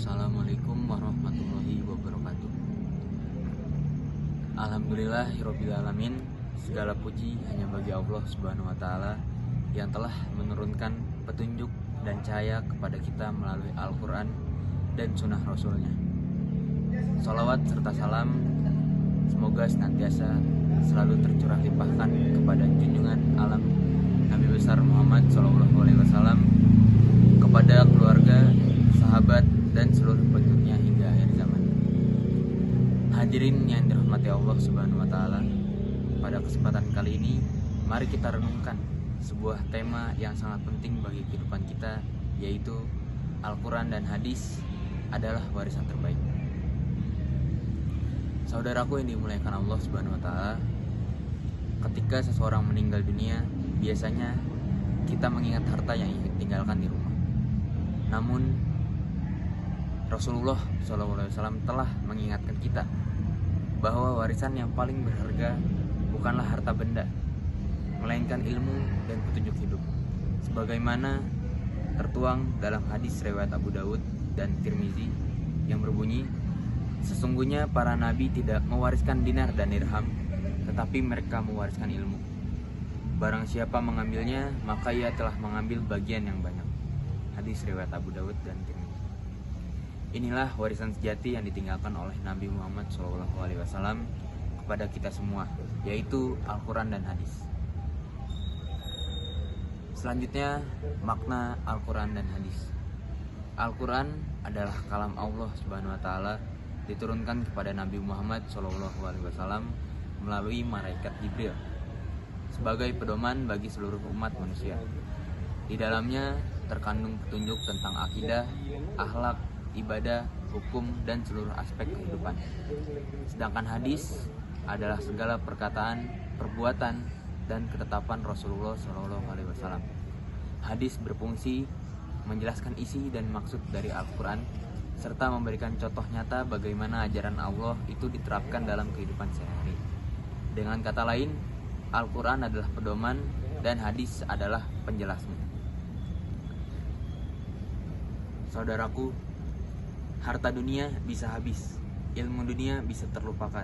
Assalamualaikum warahmatullahi wabarakatuh. Alhamdulillahirobbilalamin. Segala puji hanya bagi Allah Subhanahu wa Ta'ala yang telah menurunkan petunjuk dan cahaya kepada kita melalui Al-Quran dan Sunnah Rasulnya. Sholawat serta salam semoga senantiasa selalu tercurah limpahkan kepada junjungan alam Nabi besar Muhammad SAW, kepada keluarga, sahabat, dan seluruh pengikutnya hingga akhir zaman. Hadirin yang dirahmati Allah Subhanahu wa Ta'ala, pada kesempatan kali ini mari kita renungkan sebuah tema yang sangat penting bagi kehidupan kita, yaitu Al-Quran dan hadis adalah warisan terbaik. Saudaraku yang dimuliakan Allah Subhanahu wa Ta'ala, ketika seseorang meninggal dunia, biasanya kita mengingat harta yang ditinggalkan di rumah. Namun Rasulullah SAW telah mengingatkan kita bahwa warisan yang paling berharga bukanlah harta benda, melainkan ilmu dan petunjuk hidup, sebagaimana tertuang dalam hadis riwayat Abu Dawud dan Tirmizi yang berbunyi, sesungguhnya para nabi tidak mewariskan dinar dan dirham, tetapi mereka mewariskan ilmu. Barang siapa mengambilnya, maka ia telah mengambil bagian yang banyak. Hadis riwayat Abu Dawud dan Tirmizi. Inilah warisan sejati yang ditinggalkan oleh Nabi Muhammad SAW kepada kita semua, yaitu Al-Quran dan hadis. Selanjutnya, makna Al-Quran dan hadis. Al-Quran adalah kalam Allah Subhanahu wa Ta'ala, diturunkan kepada Nabi Muhammad SAW melalui malaikat Jibril sebagai pedoman bagi seluruh umat manusia. Di dalamnya terkandung petunjuk tentang akidah, akhlak, ibadah, hukum, dan seluruh aspek kehidupan. Sedangkan hadis adalah segala perkataan, perbuatan, dan ketetapan Rasulullah SAW. Hadis berfungsi menjelaskan isi dan maksud dari Al-Quran, serta memberikan contoh nyata bagaimana ajaran Allah itu diterapkan dalam kehidupan sehari-hari. Dengan kata lain, Al-Quran adalah pedoman dan hadis adalah penjelasnya. Saudaraku, harta dunia bisa habis, ilmu dunia bisa terlupakan,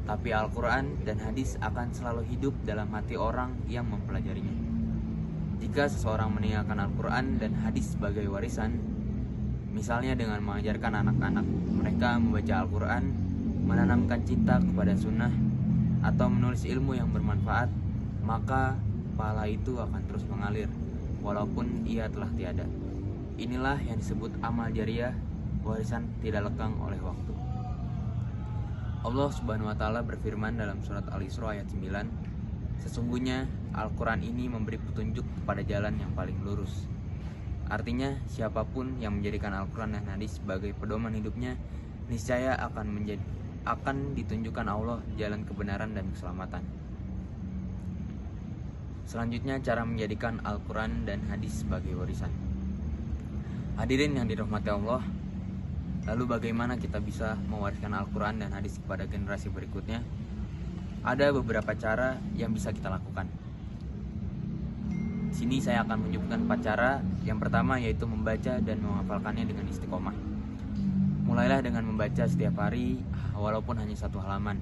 tapi Al-Quran dan hadis akan selalu hidup dalam hati orang yang mempelajarinya. Jika seseorang meninggalkan Al-Quran dan hadis sebagai warisan, misalnya dengan mengajarkan anak-anak mereka membaca Al-Quran, menanamkan cinta kepada sunnah, atau menulis ilmu yang bermanfaat, maka pahala itu akan terus mengalir walaupun ia telah tiada. Inilah yang disebut amal jariah, warisan tidak lekang oleh waktu. Allah Subhanahu wa Ta'ala berfirman dalam surat Al-Isra ayat 9, sesungguhnya Al-Quran ini memberi petunjuk kepada jalan yang paling lurus. Artinya, siapapun yang menjadikan Al-Quran dan hadis sebagai pedoman hidupnya, niscaya akan ditunjukkan Allah jalan kebenaran dan keselamatan. Selanjutnya, cara menjadikan Al-Quran dan hadis sebagai warisan. Hadirin yang dirahmati Allah, lalu bagaimana kita bisa mewariskan Al-Quran dan hadis kepada generasi berikutnya? Ada beberapa cara yang bisa kita lakukan. Sini saya akan menunjukkan 4 cara. Yang pertama yaitu membaca dan menghafalkannya dengan istiqomah. Mulailah dengan membaca setiap hari, walaupun hanya 1 halaman.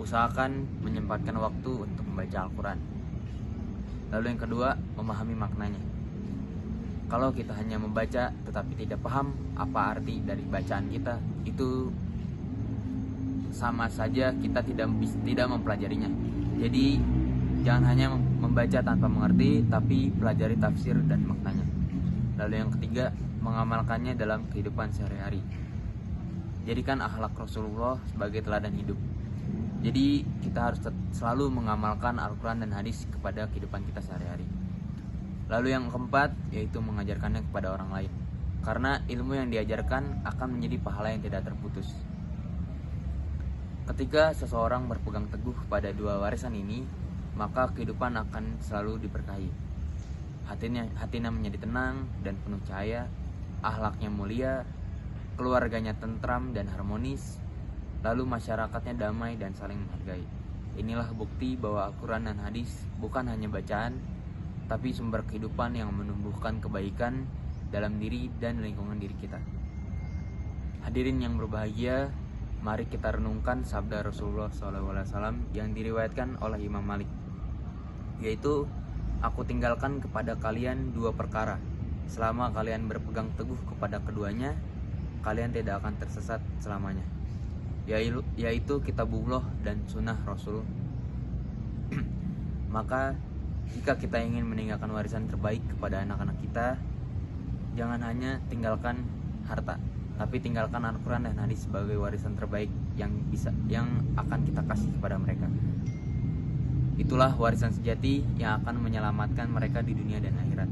Usahakan menyempatkan waktu untuk membaca Al-Quran. Lalu yang kedua, memahami maknanya. Kalau kita hanya membaca tetapi tidak paham apa arti dari bacaan kita, itu sama saja kita tidak mempelajarinya. Jadi jangan hanya membaca tanpa mengerti, tapi pelajari tafsir dan maknanya. Lalu yang ketiga, mengamalkannya dalam kehidupan sehari-hari. Jadikan akhlak Rasulullah sebagai teladan hidup. Jadi kita harus selalu mengamalkan Al-Quran dan hadis kepada kehidupan kita sehari-hari. Lalu yang keempat yaitu mengajarkannya kepada orang lain, karena ilmu yang diajarkan akan menjadi pahala yang tidak terputus. Ketika seseorang berpegang teguh pada 2 warisan ini, maka kehidupan akan selalu diberkahi. Hatinya menjadi tenang dan penuh cahaya, akhlaknya mulia, keluarganya tentram dan harmonis, lalu masyarakatnya damai dan saling menghargai. Inilah bukti bahwa Al-Quran dan hadis bukan hanya bacaan, tapi sumber kehidupan yang menumbuhkan kebaikan dalam diri dan lingkungan diri kita. Hadirin yang berbahagia, mari kita renungkan sabda Rasulullah SAW yang diriwayatkan oleh Imam Malik, yaitu, aku tinggalkan kepada kalian dua perkara. Selama kalian berpegang teguh kepada keduanya, kalian tidak akan tersesat selamanya, yaitu kitabullah dan sunnah Rasul. Maka jika kita ingin meninggalkan warisan terbaik kepada anak-anak kita, jangan hanya tinggalkan harta, tapi tinggalkan Al-Quran dan hadis sebagai warisan terbaik yang akan kita kasih kepada mereka. Itulah warisan sejati yang akan menyelamatkan mereka di dunia dan akhirat.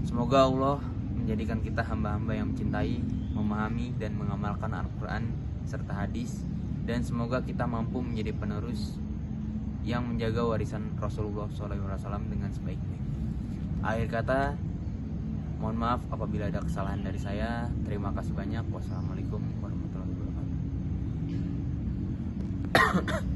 Semoga Allah menjadikan kita hamba-hamba yang mencintai, memahami, dan mengamalkan Al-Quran serta hadis, dan semoga kita mampu menjadi penerus yang menjaga warisan Rasulullah SAW dengan sebaik-baiknya. Akhir kata, mohon maaf apabila ada kesalahan dari saya. Terima kasih banyak. Wassalamualaikum warahmatullahi wabarakatuh.